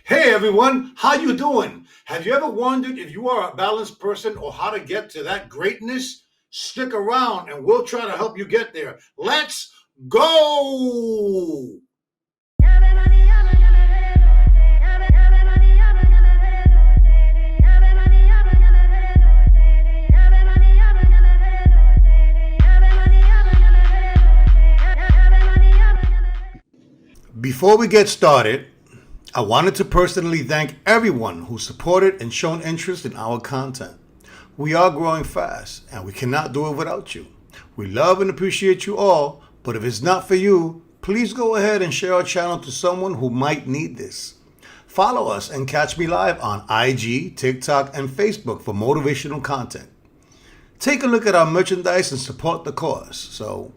Hey everyone, how you doing? Have you ever wondered if you are a balanced person or how to get to that greatness? Stick around and we'll try to help you get there. Let's go! Before we get started, I wanted to personally thank everyone who supported and shown interest in our content. We are growing fast and we cannot do it without you. We love and appreciate you all, but if it's not for you, please go ahead and share our channel to someone who might need this. Follow us and catch me live on IG, TikTok, and Facebook for motivational content. Take a look at our merchandise and support the cause. So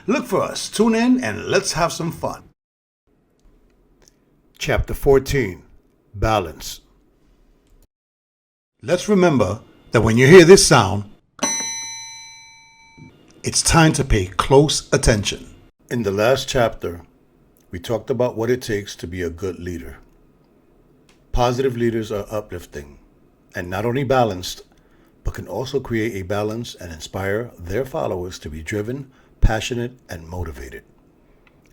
look for us, tune in, and let's have some fun. Chapter 14, Balance. Let's remember that when you hear this sound, it's time to pay close attention. In the last chapter, we talked about what it takes to be a good leader. Positive leaders are uplifting and not only balanced, but can also create a balance and inspire their followers to be driven, passionate, and motivated.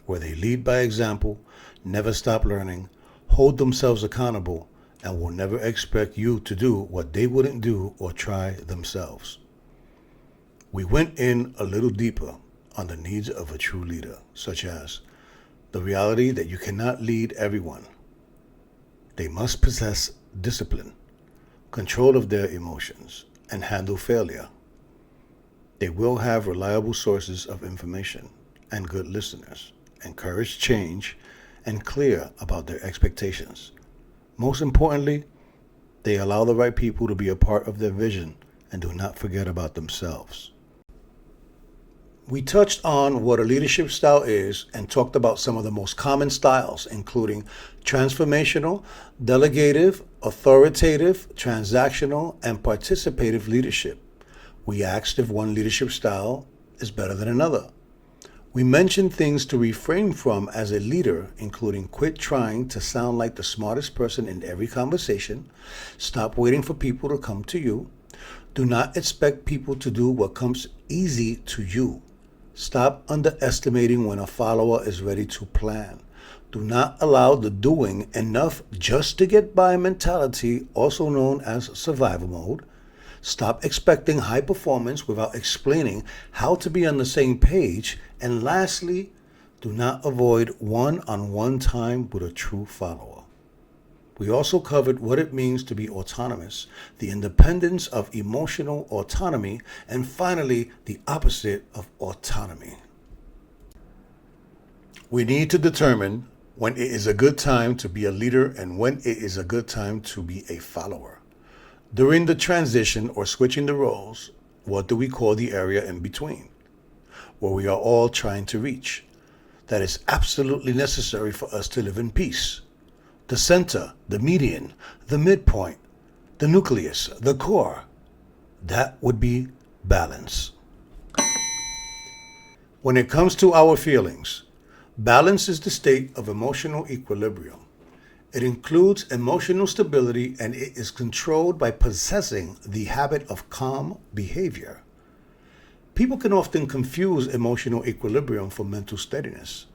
Where they lead by example, never stop learning, hold themselves accountable, and will never expect you to do what they wouldn't do or try themselves. We went in a little deeper on the needs of a true leader, such as the reality that you cannot lead everyone. They must possess discipline, control of their emotions, and handle failure. They will have reliable sources of information and good listeners, encourage change, and clear about their expectations. Most importantly, they allow the right people to be a part of their vision and do not forget about themselves. We touched on what a leadership style is and talked about some of the most common styles, including transformational, delegative, authoritative, transactional, and participative leadership. We asked if one leadership style is better than another. We mentioned things to refrain from as a leader, including quit trying to sound like the smartest person in every conversation, stop waiting for people to come to you, do not expect people to do what comes easy to you, stop underestimating when a follower is ready to plan, do not allow the doing enough just to get by mentality, also known as survival mode, stop expecting high performance without explaining how to be on the same page. And lastly, do not avoid one-on-one time with a true follower. We also covered what it means to be autonomous, the independence of emotional autonomy, and finally, the opposite of autonomy. We need to determine when it is a good time to be a leader and when it is a good time to be a follower. During the transition or switching the roles, what do we call the area in between, where we are all trying to reach? That is absolutely necessary for us to live in peace. The center, the median, the midpoint, the nucleus, the core, that would be balance. When it comes to our feelings, balance is the state of emotional equilibrium. It includes emotional stability and it is controlled by possessing the habit of calm behavior. People can often confuse emotional equilibrium for mental steadiness.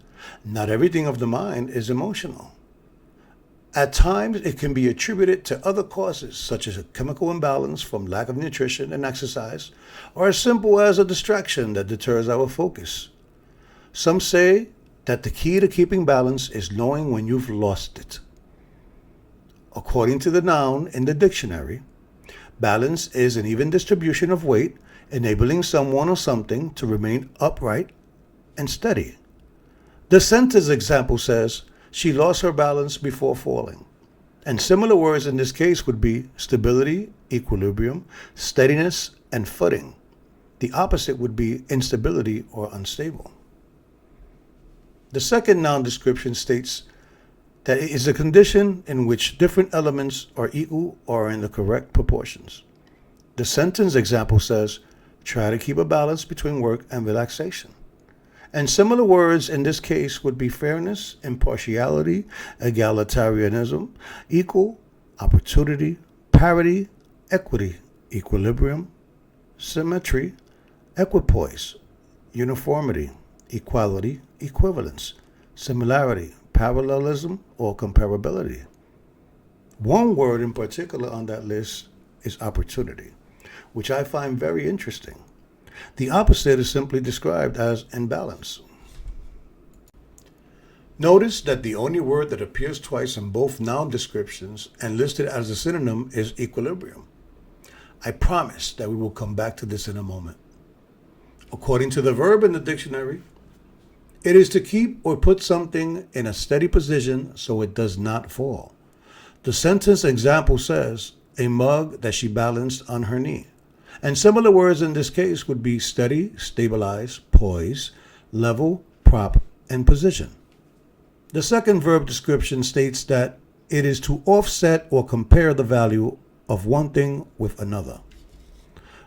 Not everything of the mind is emotional. At times, it can be attributed to other causes, such as a chemical imbalance from lack of nutrition and exercise, or as simple as a distraction that deters our focus. Some say that the key to keeping balance is knowing when you've lost it. According to the noun in the dictionary, balance is an even distribution of weight, enabling someone or something to remain upright and steady. The sentence example says, she lost her balance before falling. And similar words in this case would be stability, equilibrium, steadiness, and footing. The opposite would be instability or unstable. The second noun description states that it is a condition in which different elements are equal or in the correct proportions. The sentence example says, try to keep a balance between work and relaxation. And similar words in this case would be fairness, impartiality, egalitarianism, equal, opportunity, parity, equity, equilibrium, symmetry, equipoise, uniformity, equality, equivalence, similarity, parallelism, or comparability. One word in particular on that list is opportunity, which I find very interesting. The opposite is simply described as imbalance. Notice that the only word that appears twice in both noun descriptions and listed as a synonym is equilibrium. I promise that we will come back to this in a moment. According to the verb in the dictionary, it is to keep or put something in a steady position so it does not fall. The sentence example says, a mug that she balanced on her knee. And similar words in this case would be steady, stabilize, poise, level, prop, and position. The second verb description states that it is to offset or compare the value of one thing with another.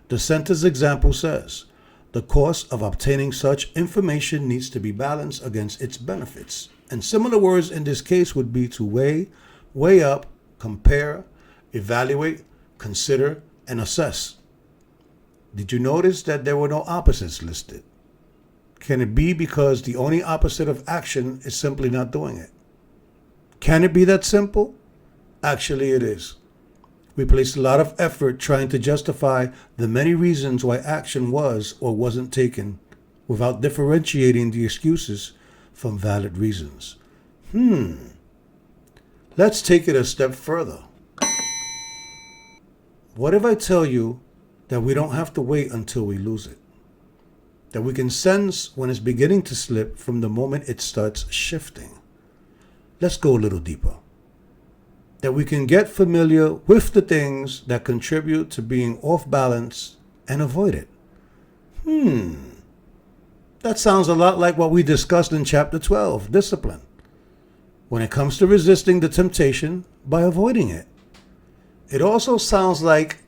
The sentence example says, the cost of obtaining such information needs to be balanced against its benefits. And similar words in this case would be to weigh up, compare, evaluate, consider, and assess. Did you notice that there were no opposites listed? Can it be because the only opposite of action is simply not doing it? Can it be that simple? Actually, it is. We place a lot of effort trying to justify the many reasons why action was or wasn't taken without differentiating the excuses from valid reasons. Let's take it a step further. What if I tell you that we don't have to wait until we lose it? That we can sense when it's beginning to slip from the moment it starts shifting? Let's go a little deeper. That we can get familiar with the things that contribute to being off balance and avoid it. That sounds a lot like what we discussed in chapter 12, discipline, when it comes to resisting the temptation by avoiding it. It also sounds like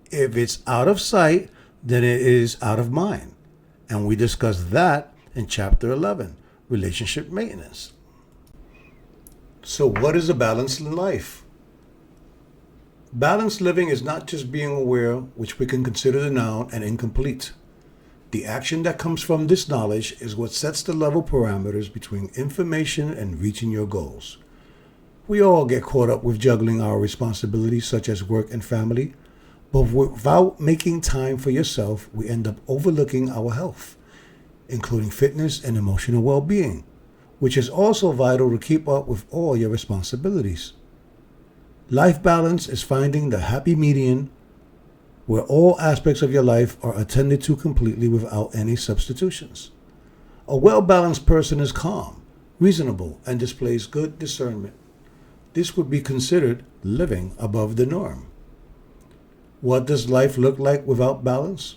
if it's out of sight, then it is out of mind. And we discussed that in chapter 11, relationship maintenance. So what is a balanced life? Balanced living is not just being aware, which we can consider the noun, and incomplete. The action that comes from this knowledge is what sets the level parameters between information and reaching your goals. We all get caught up with juggling our responsibilities such as work and family, but without making time for yourself, we end up overlooking our health, including fitness and emotional well-being, which is also vital to keep up with all your responsibilities. Life balance is finding the happy median where all aspects of your life are attended to completely without any substitutions. A well-balanced person is calm, reasonable, and displays good discernment. This would be considered living above the norm. What does life look like without balance?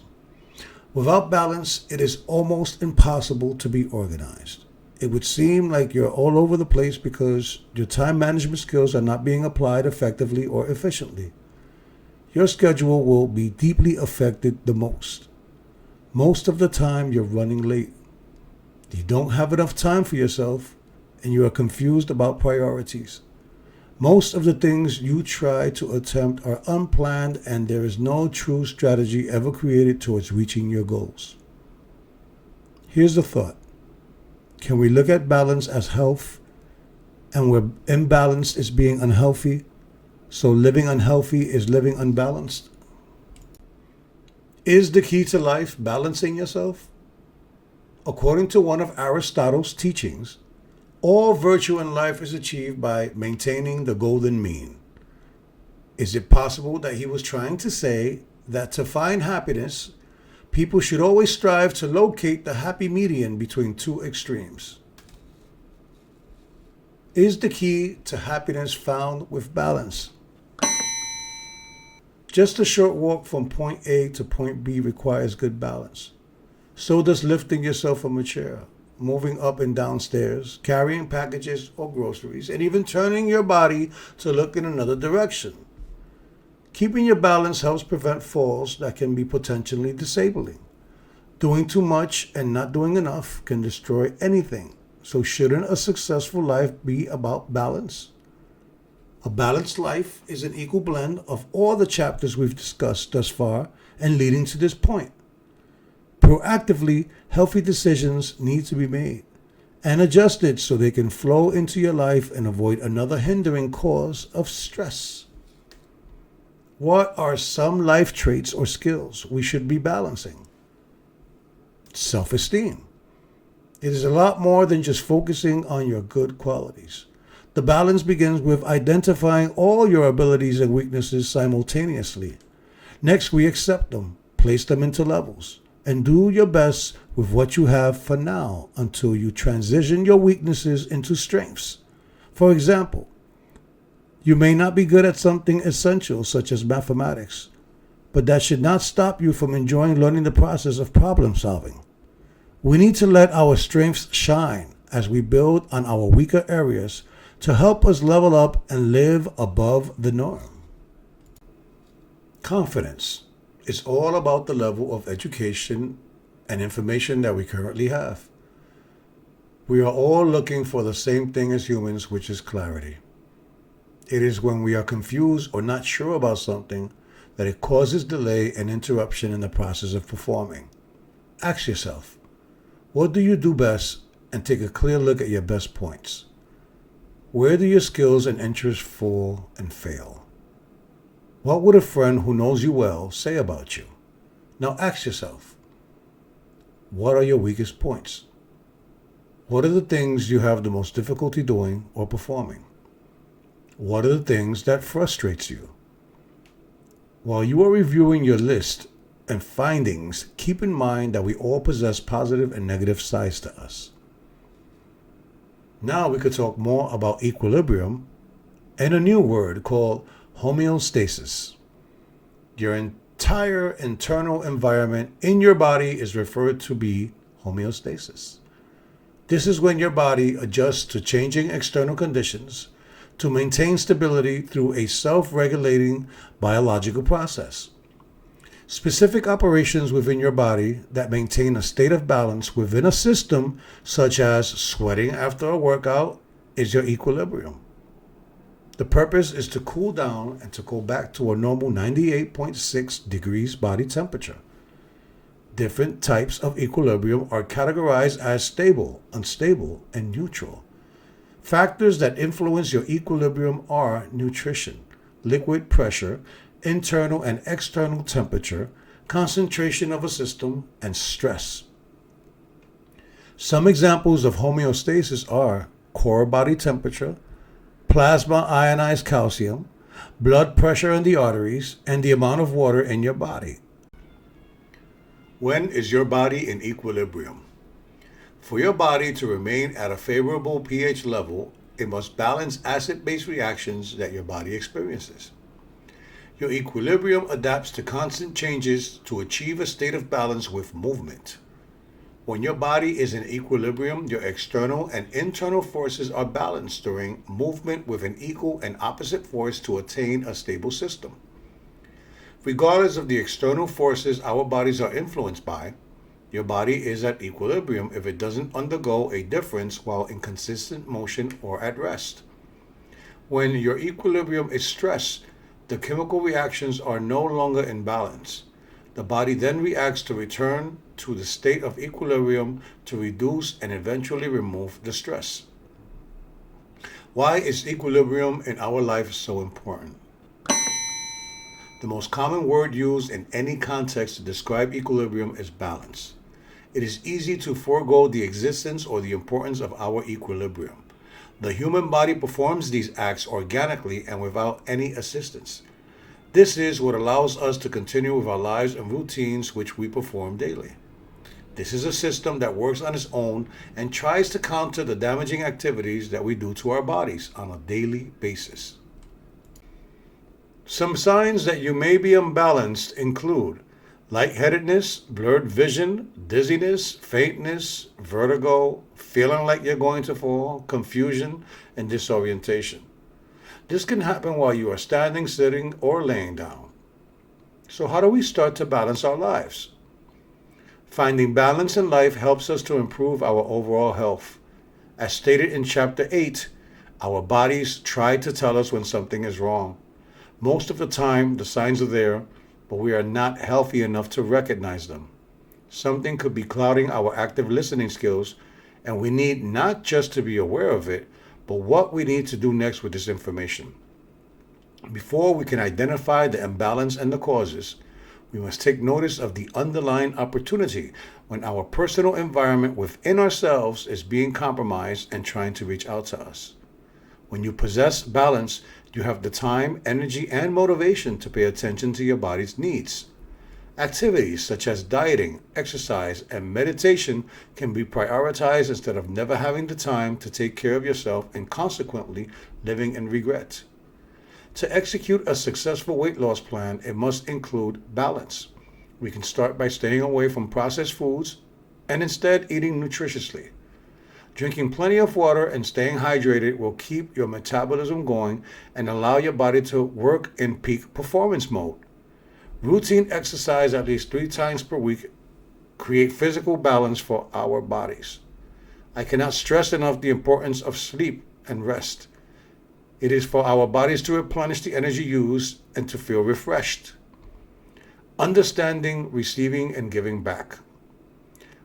Without balance, it is almost impossible to be organized. It would seem like you're all over the place because your time management skills are not being applied effectively or efficiently. Your schedule will be deeply affected the most. Most of the time, you're running late. You don't have enough time for yourself, and you are confused about priorities. Most of the things you try to attempt are unplanned, and there is no true strategy ever created towards reaching your goals. Here's the thought. Can we look at balance as health, and where imbalance is being unhealthy, so living unhealthy is living unbalanced? Is the key to life balancing yourself? According to one of Aristotle's teachings, all virtue in life is achieved by maintaining the golden mean. Is it possible that he was trying to say that to find happiness, people should always strive to locate the happy median between two extremes? Is the key to happiness found with balance? Just a short walk from point A to point B requires good balance. So does lifting yourself from a chair, moving up and down stairs, carrying packages or groceries, and even turning your body to look in another direction. Keeping your balance helps prevent falls that can be potentially disabling. Doing too much and not doing enough can destroy anything. So shouldn't a successful life be about balance? A balanced life is an equal blend of all the chapters we've discussed thus far and leading to this point. Proactively, healthy decisions need to be made and adjusted so they can flow into your life and avoid another hindering cause of stress. What are some life traits or skills we should be balancing? Self-esteem. It is a lot more than just focusing on your good qualities. The balance begins with identifying all your abilities and weaknesses simultaneously. Next, we accept them, place them into levels, and do your best with what you have for now until you transition your weaknesses into strengths. For example, you may not be good at something essential such as mathematics, but that should not stop you from enjoying learning the process of problem solving. We need to let our strengths shine as we build on our weaker areas to help us level up and live above the norm. Confidence is all about the level of education and information that we currently have. We are all looking for the same thing as humans, which is clarity. It is when we are confused or not sure about something that it causes delay and interruption in the process of performing. Ask yourself, what do you do best, and take a clear look at your best points. Where do your skills and interests fall and fail? What would a friend who knows you well say about you? Now ask yourself, what are your weakest points? What are the things you have the most difficulty doing or performing? What are the things that frustrates you? While you are reviewing your list and findings, keep in mind that we all possess positive and negative sides to us. Now we could talk more about equilibrium and a new word called homeostasis. Your entire internal environment in your body is referred to be homeostasis. This is when your body adjusts to changing external conditions to maintain stability through a self-regulating biological process. Specific operations within your body that maintain a state of balance within a system, such as sweating after a workout, is your equilibrium. The purpose is to cool down and to go back to a normal 98.6 degrees body temperature. Different types of equilibrium are categorized as stable, unstable, and neutral. Factors that influence your equilibrium are nutrition, liquid pressure, internal and external temperature, concentration of a system, and stress. Some examples of homeostasis are core body temperature, plasma ionized calcium, blood pressure in the arteries, and the amount of water in your body. When is your body in equilibrium? For your body to remain at a favorable pH level, it must balance acid-base reactions that your body experiences. Your equilibrium adapts to constant changes to achieve a state of balance with movement. When your body is in equilibrium, your external and internal forces are balanced during movement with an equal and opposite force to attain a stable system. Regardless of the external forces our bodies are influenced by, your body is at equilibrium if it doesn't undergo a difference while in consistent motion or at rest. When your equilibrium is stressed, the chemical reactions are no longer in balance. The body then reacts to return to the state of equilibrium to reduce and eventually remove the stress. Why is equilibrium in our life so important? The most common word used in any context to describe equilibrium is balance. It is easy to forego the existence or the importance of our equilibrium. The human body performs these acts organically and without any assistance. This is what allows us to continue with our lives and routines which we perform daily. This is a system that works on its own and tries to counter the damaging activities that we do to our bodies on a daily basis. Some signs that you may be unbalanced include lightheadedness, blurred vision, dizziness, faintness, vertigo, feeling like you're going to fall, confusion, and disorientation. This can happen while you are standing, sitting, or laying down. So how do we start to balance our lives? Finding balance in life helps us to improve our overall health. As stated in Chapter 8, our bodies try to tell us when something is wrong. Most of the time, the signs are there, but we are not healthy enough to recognize them. Something could be clouding our active listening skills, and we need not just to be aware of it, but what we need to do next with this information. Before we can identify the imbalance and the causes, we must take notice of the underlying opportunity when our personal environment within ourselves is being compromised and trying to reach out to us. When you possess balance, you have the time, energy, and motivation to pay attention to your body's needs. Activities such as dieting, exercise, and meditation can be prioritized instead of never having the time to take care of yourself and consequently living in regret. To execute a successful weight loss plan, it must include balance. We can start by staying away from processed foods and instead eating nutritiously. Drinking plenty of water and staying hydrated will keep your metabolism going and allow your body to work in peak performance mode. Routine exercise at least 3 times per week create physical balance for our bodies. I cannot stress enough the importance of sleep and rest. It is for our bodies to replenish the energy used and to feel refreshed. Understanding, receiving, and giving back.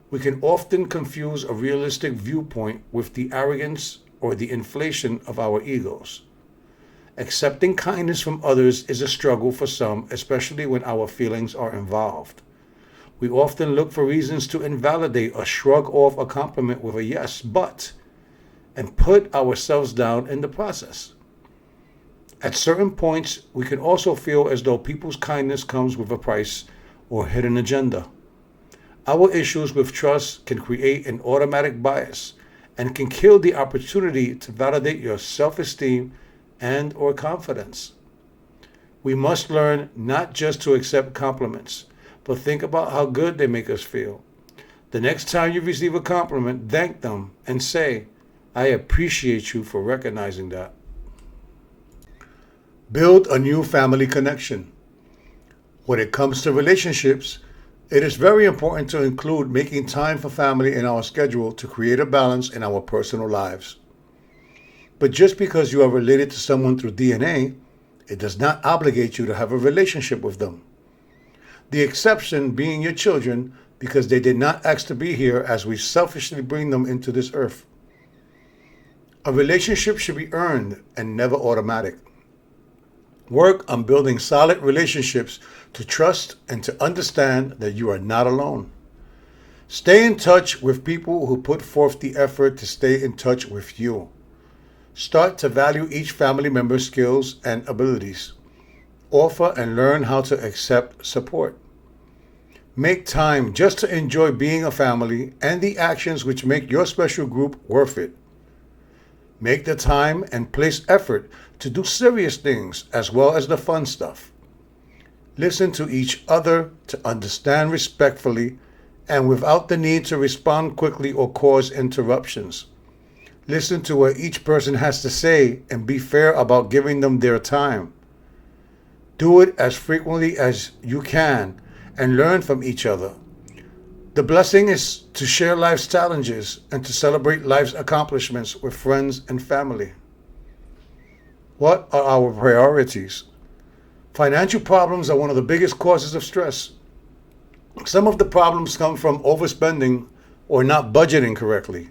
We can often confuse a realistic viewpoint with the arrogance or the inflation of our egos. Accepting kindness from others is a struggle for some, especially when our feelings are involved. We often look for reasons to invalidate or shrug off a compliment with a yes, but, and put ourselves down in the process. At certain points, we can also feel as though people's kindness comes with a price or hidden agenda. Our issues with trust can create an automatic bias and can kill the opportunity to validate your self-esteem and or confidence. We must learn not just to accept compliments, but think about how good they make us feel. The next time you receive a compliment, thank them and say, "I appreciate you for recognizing that." Build a new family connection. When it comes to relationships, it is very important to include making time for family in our schedule to create a balance in our personal lives. But just because you are related to someone through DNA, it does not obligate you to have a relationship with them. The exception being your children, because they did not ask to be here as we selfishly bring them into this earth. A relationship should be earned and never automatic. Work on building solid relationships to trust and to understand that you are not alone. Stay in touch with people who put forth the effort to stay in touch with you. Start to value each family member's skills and abilities. Offer and learn how to accept support. Make time just to enjoy being a family and the actions which make your special group worth it. Make the time and place effort to do serious things as well as the fun stuff. Listen to each other to understand respectfully and without the need to respond quickly or cause interruptions. Listen to what each person has to say and be fair about giving them their time. Do it as frequently as you can and learn from each other. The blessing is to share life's challenges and to celebrate life's accomplishments with friends and family. What are our priorities? Financial problems are one of the biggest causes of stress. Some of the problems come from overspending or not budgeting correctly.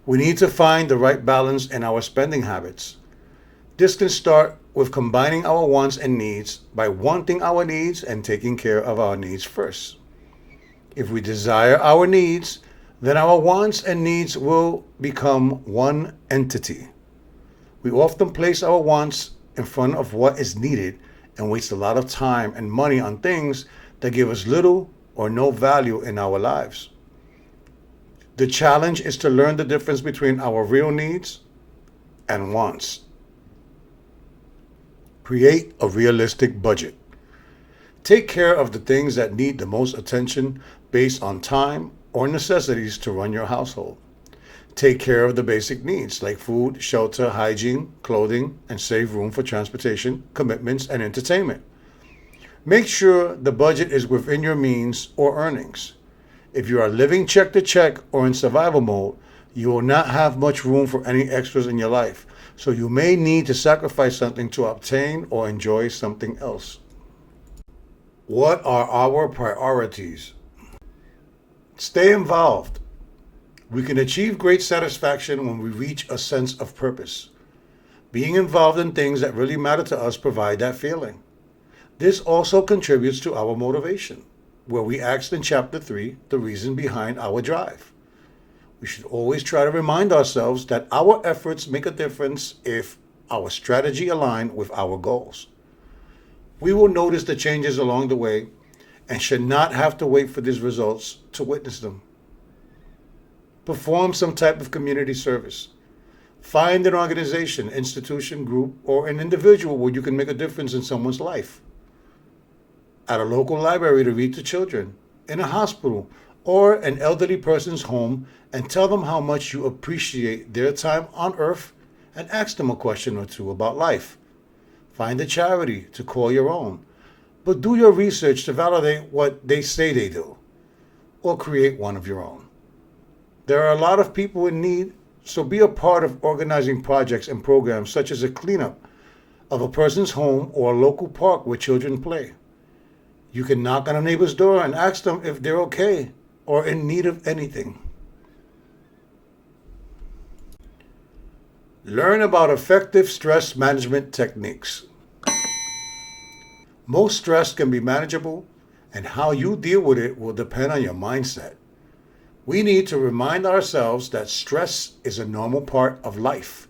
We need to find the right balance in our spending habits. This can start with combining our wants and needs by wanting our needs and taking care of our needs first. If we desire our needs, then our wants and needs will become one entity. We often place our wants in front of what is needed and waste a lot of time and money on things that give us little or no value in our lives. The challenge is to learn the difference between our real needs and wants. Create a realistic budget. Take care of the things that need the most attention based on time or necessities to run your household. Take care of the basic needs like food, shelter, hygiene, clothing, and save room for transportation, commitments, and entertainment. Make sure the budget is within your means or earnings. If you are living check to check or in survival mode, you will not have much room for any extras in your life. So you may need to sacrifice something to obtain or enjoy something else. What are our priorities? Stay involved. We can achieve great satisfaction when we reach a sense of purpose. Being involved in things that really matter to us provide that feeling. This also contributes to our motivation, where we asked in Chapter 3 the reason behind our drive. We should always try to remind ourselves that our efforts make a difference if our strategy aligns with our goals. We will notice the changes along the way and should not have to wait for these results to witness them. Perform some type of community service. Find an organization, institution, group, or an individual where you can make a difference in someone's life. At a local library to read to children, in a hospital, or an elderly person's home, and tell them how much you appreciate their time on earth and ask them a question or two about life. Find a charity to call your own, but do your research to validate what they say they do, or create one of your own. There are a lot of people in need, so be a part of organizing projects and programs such as a cleanup of a person's home or a local park where children play. You can knock on a neighbor's door and ask them if they're okay or in need of anything. Learn about effective stress management techniques. Most stress can be manageable, and how you deal with it will depend on your mindset. We need to remind ourselves that stress is a normal part of life.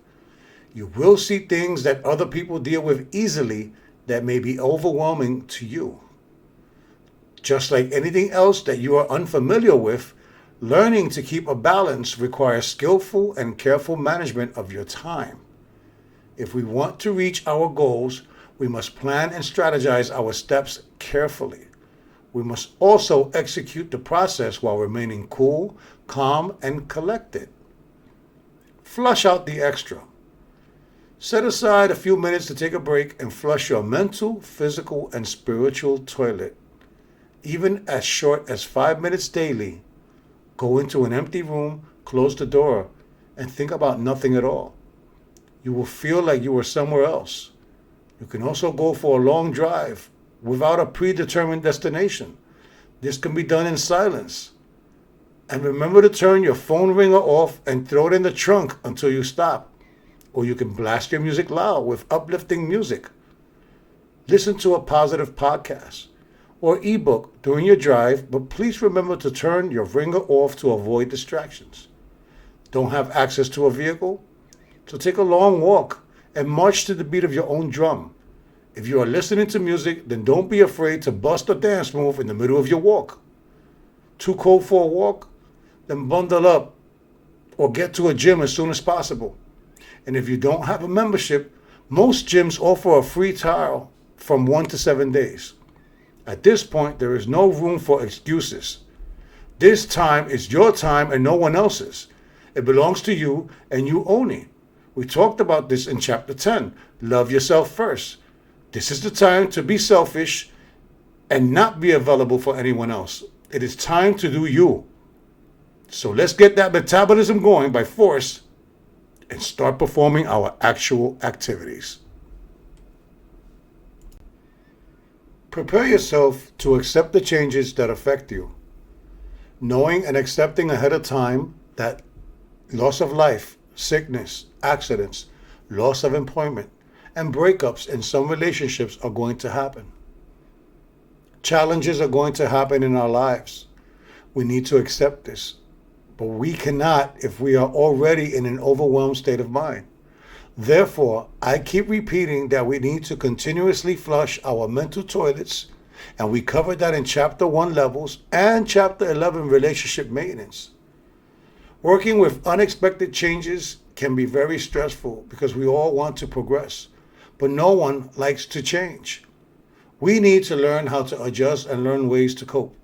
You will see things that other people deal with easily that may be overwhelming to you. Just like anything else that you are unfamiliar with, learning to keep a balance requires skillful and careful management of your time. If we want to reach our goals, we must plan and strategize our steps carefully. We must also execute the process while remaining cool, calm, and collected. Flush out the extra. Set aside a few minutes to take a break and flush your mental, physical, and spiritual toilet. Even as short as 5 minutes daily, go into an empty room, close the door, and think about nothing at all. You will feel like you were somewhere else. You can also go for a long drive without a predetermined destination. This can be done in silence. And remember to turn your phone ringer off and throw it in the trunk until you stop. Or you can blast your music loud with uplifting music. Listen to a positive podcast or ebook during your drive, but please remember to turn your ringer off to avoid distractions. Don't have access to a vehicle? So take a long walk and march to the beat of your own drum. If you are listening to music, then don't be afraid to bust a dance move in the middle of your walk. Too cold for a walk? Then bundle up or get to a gym as soon as possible. And if you don't have a membership, most gyms offer a free trial from 1 to 7 days. At this point, there is no room for excuses. This time is your time and no one else's. It belongs to you and you own it. We talked about this in Chapter 10. Love yourself first. This is the time to be selfish and not be available for anyone else. It is time to do you. So let's get that metabolism going by force and start performing our actual activities. Prepare yourself to accept the changes that affect you. Knowing and accepting ahead of time that loss of life, sickness, accidents, loss of employment, and breakups in some relationships are going to happen. Challenges are going to happen in our lives. We need to accept this, but we cannot if we are already in an overwhelmed state of mind. Therefore, I keep repeating that we need to continuously flush our mental toilets, and we covered that in Chapter 1 levels and Chapter 11 relationship maintenance. Working with unexpected changes can be very stressful because we all want to progress, but no one likes to change. We need to learn how to adjust and learn ways to cope.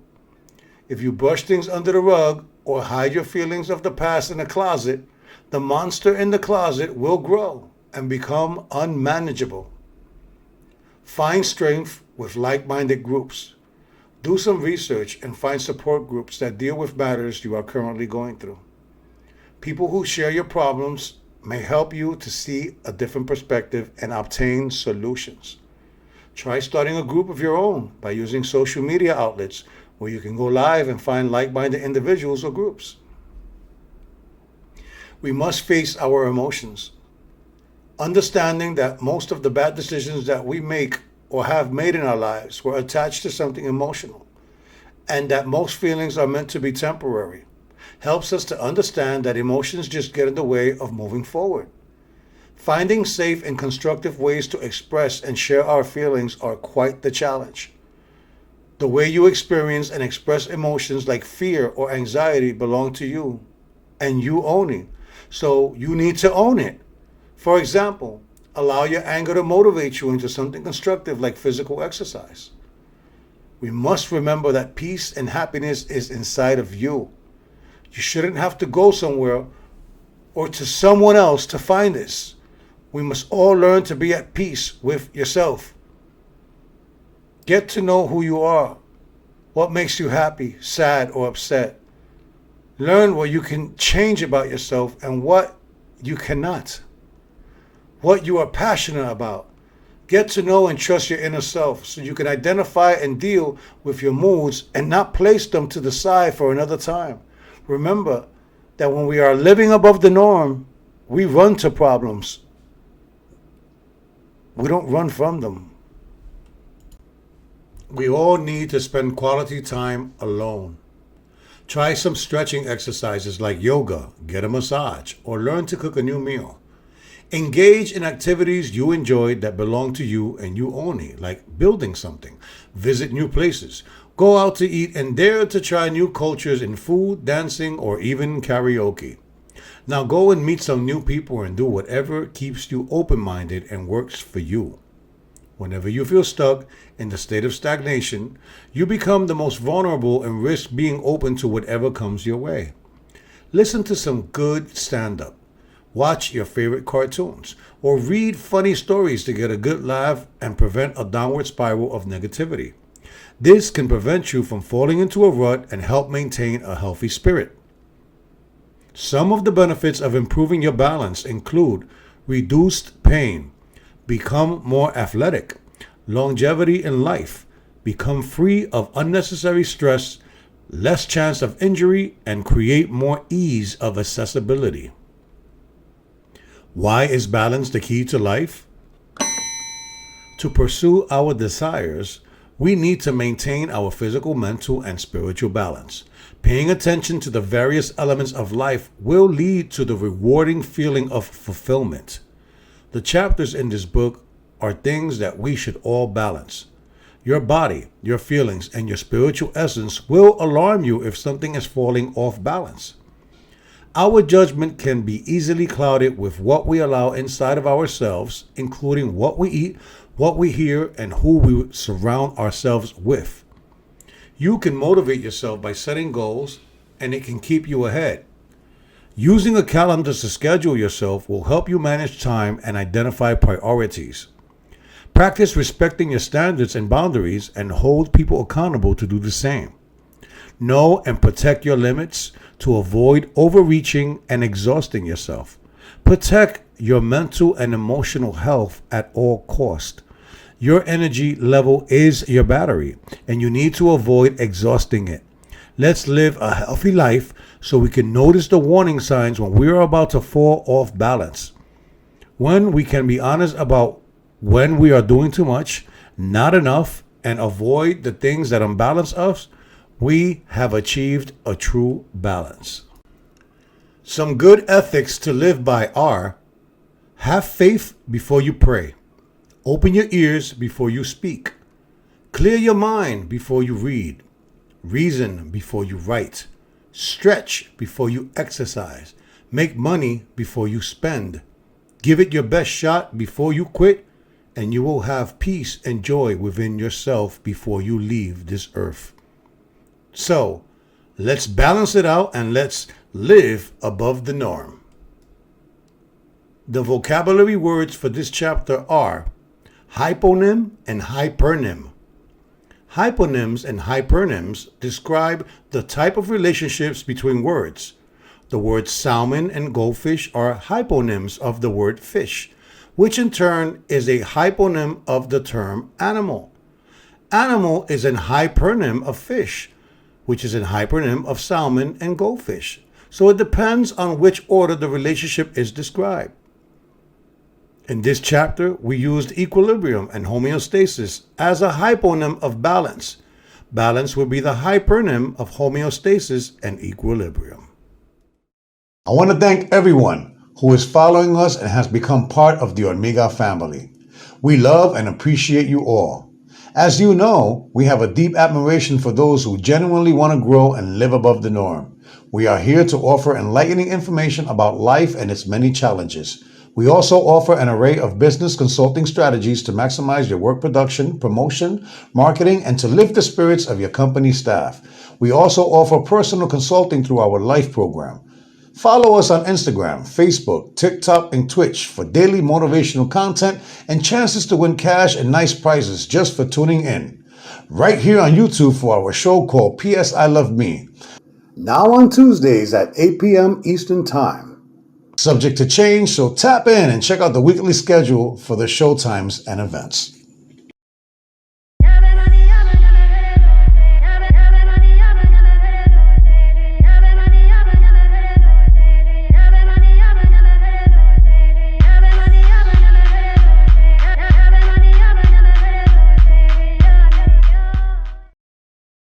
If you brush things under the rug or hide your feelings of the past in a closet, the monster in the closet will grow and become unmanageable. Find strength with like-minded groups. Do some research and find support groups that deal with matters you are currently going through. People who share your problems may help you to see a different perspective and obtain solutions. Try starting a group of your own by using social media outlets where you can go live and find like-minded individuals or groups. We must face our emotions, understanding that most of the bad decisions that we make or have made in our lives were attached to something emotional, and that most feelings are meant to be temporary, helps us to understand that emotions just get in the way of moving forward. Finding safe and constructive ways to express and share our feelings are quite the challenge. The way you experience and express emotions like fear or anxiety belong to you, and you own it. So you need to own it. For example, allow your anger to motivate you into something constructive like physical exercise. We must remember that peace and happiness is inside of you. You shouldn't have to go somewhere or to someone else to find this. We must all learn to be at peace with yourself. Get to know who you are, what makes you happy, sad, or upset. Learn what you can change about yourself and what you cannot. What you are passionate about. Get to know and trust your inner self so you can identify and deal with your moods and not place them to the side for another time. Remember that when we are living above the norm, we run to problems. We don't run from them. We all need to spend quality time alone. Try some stretching exercises like yoga, get a massage, or learn to cook a new meal. Engage in activities you enjoy that belong to you and you only, like building something, visit new places, go out to eat, and dare to try new cultures in food, dancing, or even karaoke. Now go and meet some new people and do whatever keeps you open-minded and works for you. Whenever you feel stuck in the state of stagnation, you become the most vulnerable and risk being open to whatever comes your way. Listen to some good stand-up. Watch your favorite cartoons, or read funny stories to get a good laugh and prevent a downward spiral of negativity. This can prevent you from falling into a rut and help maintain a healthy spirit. Some of the benefits of improving your balance include reduced pain, become more athletic, longevity in life, become free of unnecessary stress, less chance of injury, and create more ease of accessibility. Why is balance the key to life? To pursue our desires, we need to maintain our physical, mental, and spiritual balance. Paying attention to the various elements of life will lead to the rewarding feeling of fulfillment. The chapters in this book are things that we should all balance. Your body, your feelings, and your spiritual essence will alarm you if something is falling off balance. Our judgment can be easily clouded with what we allow inside of ourselves, including what we eat, what we hear, and who we surround ourselves with. You can motivate yourself by setting goals, and it can keep you ahead. Using a calendar to schedule yourself will help you manage time and identify priorities. Practice respecting your standards and boundaries and hold people accountable to do the same. Know and protect your limits to avoid overreaching and exhausting yourself. Protect your mental and emotional health at all costs. Your energy level is your battery, and you need to avoid exhausting it. Let's live a healthy life so we can notice the warning signs when we are about to fall off balance. When we can be honest about when we are doing too much, not enough, and avoid the things that unbalance us, we have achieved a true balance. Some good ethics to live by are: have faith before you pray. Open your ears before you speak. Clear your mind before you read. Reason before you write. Stretch before you exercise. Make money before you spend. Give it your best shot before you quit, and you will have peace and joy within yourself before you leave this earth. So, let's balance it out and let's live above the norm. The vocabulary words for this chapter are hyponym and hypernym. Hyponyms and hypernyms describe the type of relationships between words. The words salmon and goldfish are hyponyms of the word fish, which in turn is a hyponym of the term animal. Animal is an hypernym of fish, which is an hypernym of salmon and goldfish. So it depends on which order the relationship is described. In this chapter, we used equilibrium and homeostasis as a hyponym of balance. Balance would be the hypernym of homeostasis and equilibrium. I want to thank everyone who is following us and has become part of the Hormiga family. We love and appreciate you all. As you know, we have a deep admiration for those who genuinely want to grow and live above the norm. We are here to offer enlightening information about life and its many challenges. We also offer an array of business consulting strategies to maximize your work production, promotion, marketing, and to lift the spirits of your company staff. We also offer personal consulting through our Life program. Follow us on Instagram, Facebook, TikTok, and Twitch for daily motivational content and chances to win cash and nice prizes just for tuning in. Right here on YouTube for our show called P.S. I Love Me. Now on Tuesdays at 8 p.m. Eastern Time. Subject to change, so tap in and check out the weekly schedule for the show times and events.